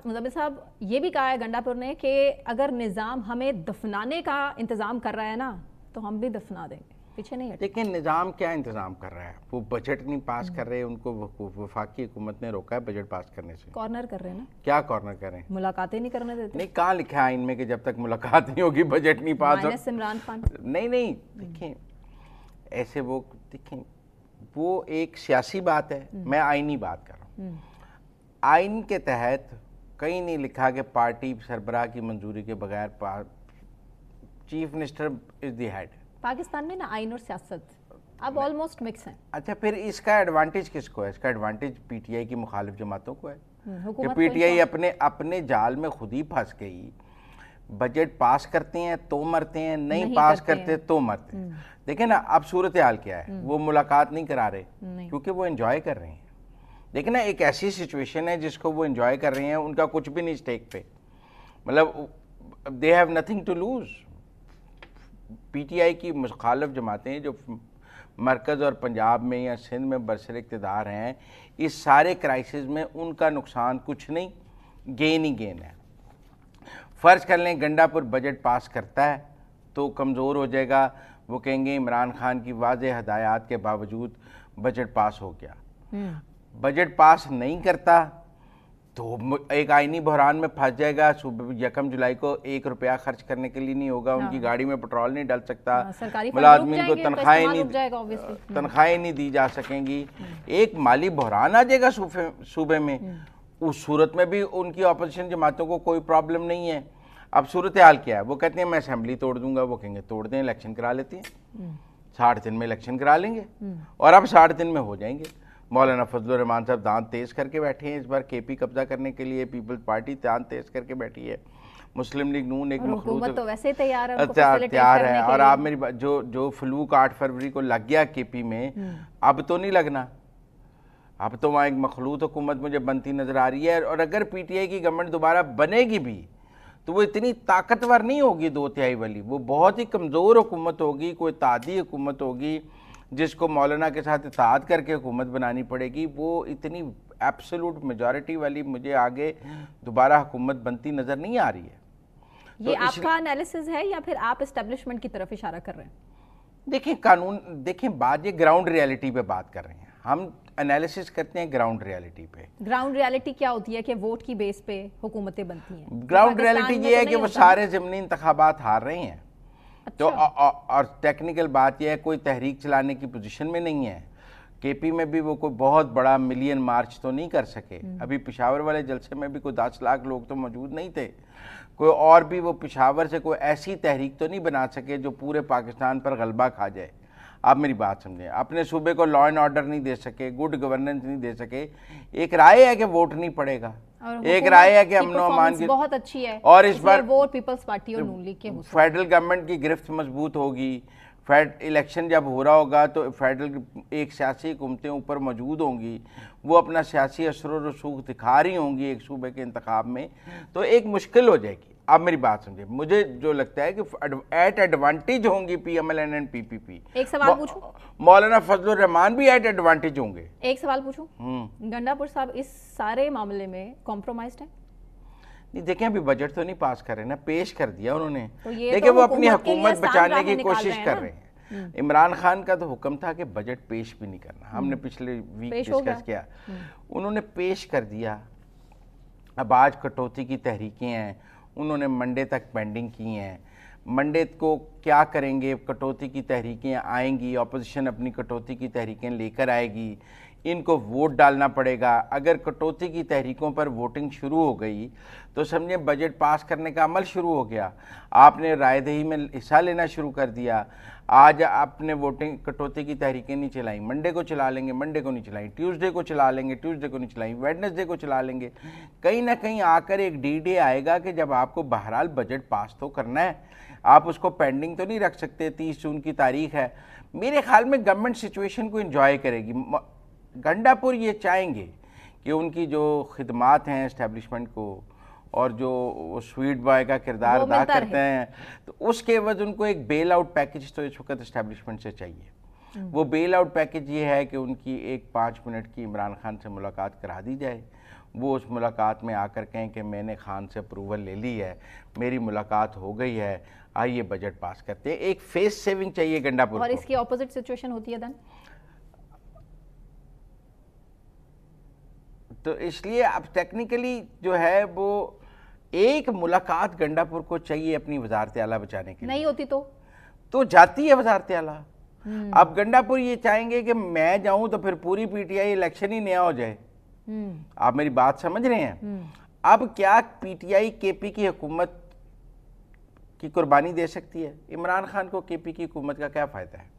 مزمل صاحب یہ بھی کہا ہے گنڈاپور نے کہ اگر نظام ہمیں دفنانے کا انتظام کر رہا ہے نا تو ہم بھی دفنا دیں گے، پیچھے نہیں ہٹیں۔ لیکن نظام کیا انتظام کر رہا ہے؟ وہ بجٹ نہیں پاس کر رہے، ان کو وفاقی حکومت نے روکا ہے بجٹ پاس کرنے سے۔ کارنر کر رہے ہیں نا، کیا کارنر کریں؟ ملاقاتیں نہیں کرنے دیتے۔ نہیں، کہاں لکھا ہے آئین میں کہ جب تک ملاقات نہیں ہوگی بجٹ نہیں پاس مائنس عمران خان۔ نہیں دیکھیں ایسے وہ دیکھیں وہ ایک سیاسی بات ہے، میں آئینی بات کر رہا ہوں۔ آئین کے تحت کہیں نہیں لکھا کہ پارٹی سربراہ کی منظوری کے بغیر chief minister is the head. Pakistan میں نا آئین اور سیاست اب آلموسٹ مکس ہیں۔ اچھا پھر اس کا ایڈوانٹیج کس کو ہے؟ اس کا ایڈوانٹیج پی ٹی آئی کی مخالف جماعتوں کو ہے کہ پی ٹی آئی اپنے جال میں خود ہی پھنس گئی۔ بجٹ پاس کرتے ہیں تو مرتے ہیں، نہیں پاس کرتے تو مرتے ہیں۔ دیکھیں نا اب صورتحال کیا ہے، وہ ملاقات نہیں کرا رہے کیونکہ وہ انجوائے کر رہے ہیں۔ دیکھیں نا ایک ایسی سچویشن ہے جس کو وہ انجوائے کر رہے ہیں، ان کا کچھ بھی نہیں اسٹیک پہ، مطلب they have nothing to lose. P T I کی مخالف جماعتیں جو مرکز اور پنجاب میں یا سندھ میں برسر اقتدار ہیں، اس سارے کرائسس میں ان کا نقصان کچھ نہیں، گین ہی گین ہے۔ فرض کر لیں گنڈاپور بجٹ پاس کرتا ہے تو کمزور ہو جائے گا، وہ کہیں گے عمران خان کی واضح ہدایات کے باوجود بجٹ پاس ہو گیا۔ بجٹ پاس نہیں کرتا تو ایک آئینی بحران میں پھنس جائے گا، 1 جولائی کو 1 روپیہ خرچ کرنے کے لیے نہیں ہوگا، ان کی گاڑی میں پٹرول نہیں ڈل سکتا، ملازمین کو تنخواہیں نہیں دی جا سکیں گی، ایک مالی بحران آ جائے گا صوبے میں۔ اس صورت میں بھی ان کی اپوزیشن جماعتوں کو کوئی پرابلم نہیں ہے۔ اب صورتحال کیا ہے؟ وہ کہتے ہیں میں اسمبلی توڑ دوں گا، وہ کہیں گے توڑ دیں، الیکشن کرا لیتے ہیں، 60 دن میں الیکشن کرا لیں گے، اور اب 60 دن میں ہو جائیں گے۔ مولانا فضل الرحمان صاحب دانت تیز کر کے بیٹھے ہیں، اس بار کے پی قبضہ کرنے کے لیے پیپلز پارٹی دانت تیز کر کے بیٹھی ہے، مسلم لیگ نون ایک حکومت تو ویسے تیار ہے، اور آپ میری جو فلوک 8 فروری کو لگ گیا کے پی میں، اب تو نہیں لگنا، اب تو وہاں ایک مخلوط حکومت مجھے بنتی نظر آ رہی ہے۔ اور اگر پی ٹی آئی کی گورنمنٹ دوبارہ بنے گی بھی تو وہ اتنی طاقتور نہیں ہوگی 2/3 والی، وہ بہت ہی کمزور حکومت ہوگی، کوئی اتحادی حکومت ہوگی جس کو مولانا کے ساتھ اتحاد کر کے حکومت بنانی پڑے گی۔ وہ اتنی ایبسولوٹ میجورٹی والی مجھے آگے دوبارہ حکومت بنتی نظر نہیں آ رہی ہے۔ یہ آپ کا انالیسز ہے یا پھر آپ اسٹیبلشمنٹ کی طرف اشارہ کر رہے ہیں؟ دیکھیں قانون، دیکھیں بات یہ گراؤنڈ ریالٹی پہ بات کر رہے ہیں ہم، انالیسس کرتے ہیں گراؤنڈ ریالٹی پہ۔ گراؤنڈ ریالٹی کیا ہوتی ہے کہ ووٹ کی بیس پہ حکومتیں بنتی ہیں؟ گراؤنڈ ریالٹی یہ ہے کہ وہ سارے ضمنی انتخابات ہار رہے ہیں، تو اور ٹیکنیکل بات یہ ہے کوئی تحریک چلانے کی پوزیشن میں نہیں ہے۔ کے پی میں بھی وہ کوئی بہت بڑا ملین مارچ تو نہیں کر سکے، ابھی پشاور والے جلسے میں بھی کوئی 10 لاکھ لوگ تو موجود نہیں تھے، کوئی اور بھی وہ پشاور سے کوئی ایسی تحریک تو نہیں بنا سکے جو پورے پاکستان پر غلبہ کھا جائے۔ آپ میری بات سمجھیں، اپنے صوبے کو لا اینڈ آرڈر نہیں دے سکے، گڈ گورننس نہیں دے سکے۔ ایک رائے ہے کہ ووٹ نہیں پڑے گا، ایک رائے ہے کہ امن و امان کی بہت اچھی ہے، اور اس بار ووٹ پیپلز پارٹی اور نون لیگ کے فیڈرل گورنمنٹ کی گرفت مضبوط ہوگی۔ الیکشن جب ہو رہا ہوگا تو فیڈرل ایک سیاسی حکومتیں اوپر موجود ہوں گی، وہ اپنا سیاسی اثر و رسوخ دکھا رہی ہوں گی ایک صوبے کے انتخاب میں، تو ایک مشکل ہو جائے گی۔ اب میری بات سمجھے، مجھے جو لگتا ہے کہ ایٹ ایڈوانٹیج ہوں گی P M L N and P P P. ایک سوال پوچھوں؟ مولانا فضل الرحمان بھی ایٹ ایڈوانٹیج ہوں گے۔ ایک سوال پوچھوں؟ گنڈاپور صاحب اس سارے معاملے میں کمپرومائزڈ ہیں؟ نہیں دیکھیں ابھی بجٹ تو نہیں پاس کر رہے نا، پیش کر دیا انہوں نے، دیکھیں وہ اپنی حکومت بچانے کی کوشش کر رہے ہیں۔ عمران خان کا تو حکم تھا کہ بجٹ پیش بھی نہیں کرنا، ہم نے پچھلے ویک ڈسکس کیا، انہوں نے پیش کر دیا۔ اب آج کٹوتی کی تحریکیں ہیں، انہوں نے منڈے تک پینڈنگ کی ہیں، منڈے کو کیا کریں گے؟ کٹوتی کی تحریکیں آئیں گی، اپوزیشن اپنی کٹوتی کی تحریکیں لے کر آئے گی، ان کو ووٹ ڈالنا پڑے گا۔ اگر کٹوتی کی تحریکوں پر ووٹنگ شروع ہو گئی تو سمجھیں بجٹ پاس کرنے کا عمل شروع ہو گیا، آپ نے رائے دہی میں حصہ لینا شروع کر دیا۔ آج آپ نے ووٹنگ کٹوتی کی تحریکیں نہیں چلائیں، منڈے کو چلا لیں گے، منڈے کو نہیں چلائیں، ٹیوزڈے کو چلا لیں گے، ٹیوزڈے کو نہیں چلائیں، ویڈنسڈے کو چلا لیں گے۔ کہیں نہ کہیں آ کر ایک ڈے آئے گا کہ جب آپ کو بہرحال بجٹ پاس تو کرنا ہے، آپ اس کو پینڈنگ تو نہیں رکھ سکتے۔ 30 جون کی تاریخ ہے، میرے خیال میں گورنمنٹ سچویشن کو انجوائے کرے گی۔ گنڈاپور یہ چاہیں گے کہ ان کی جو خدمات ہیں اسٹیبلشمنٹ کو اور جو سویٹ بوائے کا کردار ادا کرتے ہیں، تو اس کے عوض ان کو ایک بیل آؤٹ پیکج تو اس وقت اسٹیبلشمنٹ سے چاہیے۔ وہ بیل آؤٹ پیکج یہ ہے کہ ان کی ایک 5 منٹ کی عمران خان سے ملاقات کرا دی جائے، وہ اس ملاقات میں آ کر کہیں کہ میں نے خان سے اپروول لے لی ہے, میری ملاقات ہو گئی ہے, آئیے بجٹ پاس کرتے ہیں. ایک فیس سیونگ چاہیے گنڈا پور کو. اور اس کی اپوزٹ سچویشن ہوتی ہے دن, تو اس لیے اب ٹیکنیکلی جو ہے وہ ایک ملاقات گنڈا پور کو چاہیے اپنی وزارت اعلیٰ بچانے کے لیے. نہیں ہوتی تو جاتی ہے وزارت اعلیٰ. اب گنڈا پور یہ چاہیں گے کہ میں جاؤں تو پھر پوری پی ٹی آئی الیکشن ہی نیا ہو جائے. آپ میری بات سمجھ رہے ہیں؟ اب کیا پی ٹی آئی کے پی کی حکومت کی قربانی دے سکتی ہے؟ عمران خان کو کے پی کی حکومت کا کیا فائدہ ہے؟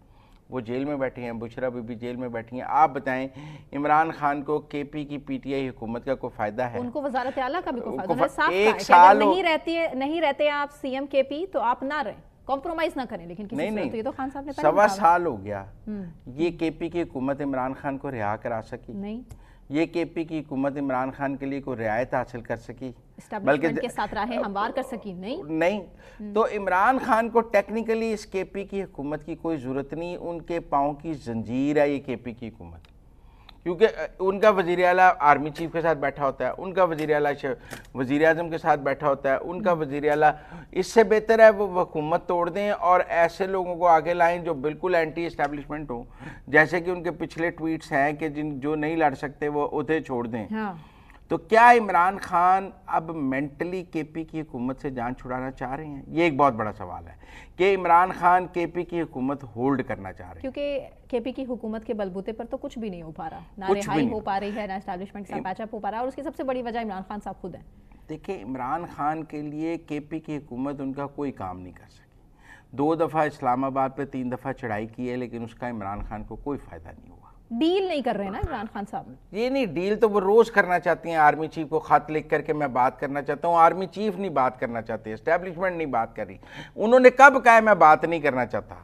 وہ جیل میں بیٹھے ہیں, بشرا بی بی جیل میں بیٹھی ہیں. آپ بتائیں عمران خان کو کے پی کی پی ٹی آئی حکومت کا کوئی فائدہ ہے؟ ان کو وزارت اعلیٰ کا بھی کوئی فائدہ نہیں. صاف ایک کہا ہے کہ اگر نہیں رہتے آپ سی ایم کے پی تو آپ نہ رہیں, کمپرومائز نہ کریں. لیکن کسی صورت تو یہ تو خان صاحب نے پہلے سوا سال ہو گیا یہ کے پی کی حکومت عمران خان کو رہا کرا سکی نہیں, یہ کے پی کی حکومت عمران خان کے لیے کوئی رعایت حاصل کر سکی, اسٹیبلشمنٹ کے ساتھ راہیں ہموار کر سکی نہیں. تو عمران خان کو ٹیکنیکلی اس کے پی کی حکومت کی کوئی ضرورت نہیں. ان کے پاؤں کی زنجیر ہے یہ کے پی کی حکومت, کیونکہ ان کا وزیر اعلیٰ آرمی چیف کے ساتھ بیٹھا ہوتا ہے, ان کا وزیر اعلیٰ وزیر اعظم کے ساتھ بیٹھا ہوتا ہے, ان کا وزیر اعلیٰ. اس سے بہتر ہے وہ حکومت توڑ دیں اور ایسے لوگوں کو آگے لائیں جو بالکل اینٹی اسٹیبلشمنٹ ہوں, جیسے کہ ان کے پچھلے ٹویٹس ہیں کہ جو نہیں لڑ سکتے وہ عہدے چھوڑ دیں. تو کیا عمران خان اب مینٹلی کے پی کی حکومت سے جان چھڑانا چاہ رہے ہیں؟ یہ ایک بہت بڑا سوال ہے کہ عمران خان کے پی کی حکومت ہولڈ کرنا چاہ رہے ہیں. کیونکہ کے پی کی حکومت کے بلبوتے پر تو کچھ بھی نہیں ہو پا رہا, نہ رہائی ہو پا رہی ہے, نہ اسٹیبلشمنٹ کا پیچ اپ ہو پا رہا ہے, اور اس کی سب سے بڑی وجہ عمران خان صاحب خود ہیں. دیکھیں عمران خان کے لیے کے پی کی حکومت ان کا کوئی کام نہیں کر سکی. 2 دفعہ اسلام آباد پہ 3 دفعہ چڑھائی کی ہے, لیکن اس کا عمران خان کو کوئی فائدہ نہیں ہوا. ڈیل نہیں کر رہے نا عمران خان صاحب. یہ نہیں, ڈیل تو وہ روز کرنا چاہتی ہیں. آرمی چیف کو خط لکھ کر کے میں بات کرنا چاہتا ہوں, آرمی چیف نہیں بات کرنا چاہتے, اسٹیبلشمنٹ نہیں بات کر رہی. انہوں نے کب کہا ہے میں بات نہیں کرنا چاہتا؟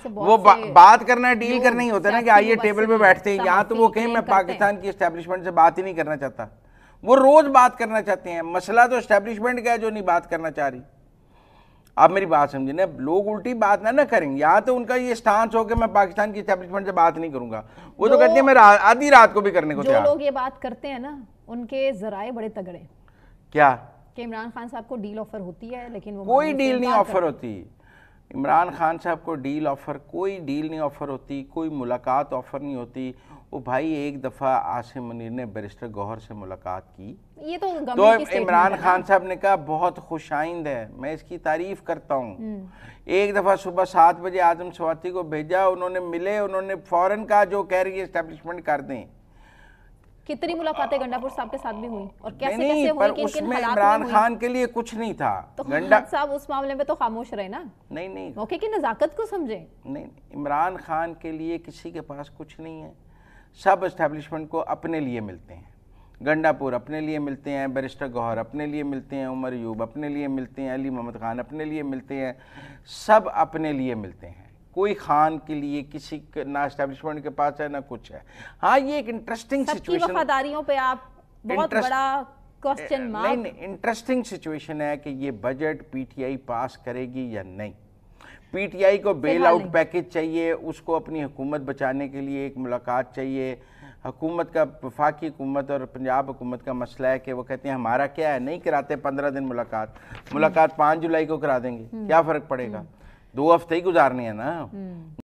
وہ بات کرنا ہے, ڈیل کرنا ہی ہوتا ہے نا کہ آئیے ٹیبل پہ بیٹھتے ہیں. یہاں تو وہ کہیں میں پاکستان کی اسٹیبلشمنٹ سے بات ہی نہیں کرنا چاہتا. وہ روز بات کرنا چاہتے ہیں. مسئلہ تو اسٹیبلشمنٹ کا ہے جو نہیں بات کرنا چاہ رہی. آپ میری بات سمجھیں نا, لوگ الٹی بات نہ کریں. یہاں تو ان کا یہ سٹانس ہو کہ میں پاکستان کی اسٹیبلشمنٹ سے بات نہیں کروں گا. وہ تو کہتے ہیں میں آدھی رات کو بھی کرنے کو تیار. جو لوگ یہ بات کرتے ہیں نا ان کے ذرائع بڑے تگڑے. کیا کہ عمران خان صاحب کو ڈیل آفر ہوتی ہے لیکن وہ کوئی ڈیل نہیں آفر ہوتی. عمران خان صاحب کو ڈیل آفر, کوئی ڈیل نہیں آفر ہوتی, کوئی ملاقات آفر نہیں ہوتی. وہ بھائی ایک دفعہ عاصم منیر نے بیرسٹر گوہر سے ملاقات کی, یہ تو عمران خان صاحب نے کہا بہت خوش آئند ہے, میں اس کی تعریف کرتا ہوں. ایک دفعہ صبح 7 بجے اعظم سواتی کو بھیجا, انہوں نے ملے, انہوں نے فوراً کہا جو کہہ رہی ہے اسٹیبلشمنٹ کر دیں. کتنی ملاقاتیں گنڈا پور صاحب کے ساتھ بھی ہوئی اور کیسے نہیں, کیسے پر ہوئی, اس میں عمران خان کے لیے کچھ نہیں تھا. تو خان صاحب اس معاملے میں تو خاموش رہے نا. نہیں, موقع کی نزاکت کو سمجھیں. نہیں, عمران خان کے لیے کسی کے پاس کچھ نہیں ہے. سب اسٹیبلشمنٹ کو اپنے لیے ملتے ہیں. گنڈا پور اپنے لیے ملتے ہیں, بیرسٹر گوہر اپنے لیے ملتے ہیں, عمر ایوب اپنے لیے ملتے ہیں, علی محمد خان اپنے لیے ملتے ہیں, سب اپنے لیے ملتے ہیں. کوئی خان کے لیے کسی نہ اسٹیبلشمنٹ کے پاس ہے نہ کچھ ہے. ہاں یہ ایک انٹرسٹنگ سچویشن, سب کی وفاداریوں پہ آپ بہت بڑا کوسچن مارک. نہیں, انٹرسٹنگ سچویشن ہے کہ یہ بجٹ پی ٹی آئی پاس کرے گی یا نہیں. پی ٹی آئی کو بیل آؤٹ پیکج چاہیے, اس کو اپنی حکومت بچانے کے لیے ایک ملاقات چاہیے. حکومت کا, وفاقی حکومت اور پنجاب حکومت کا مسئلہ ہے کہ وہ کہتے ہیں ہمارا کیا ہے, نہیں کراتے 15 دن ملاقات 5 جولائی کو کرا دیں گے, کیا فرق پڑے گا, 2 ہفتے ہی گزارنے ہیں نا.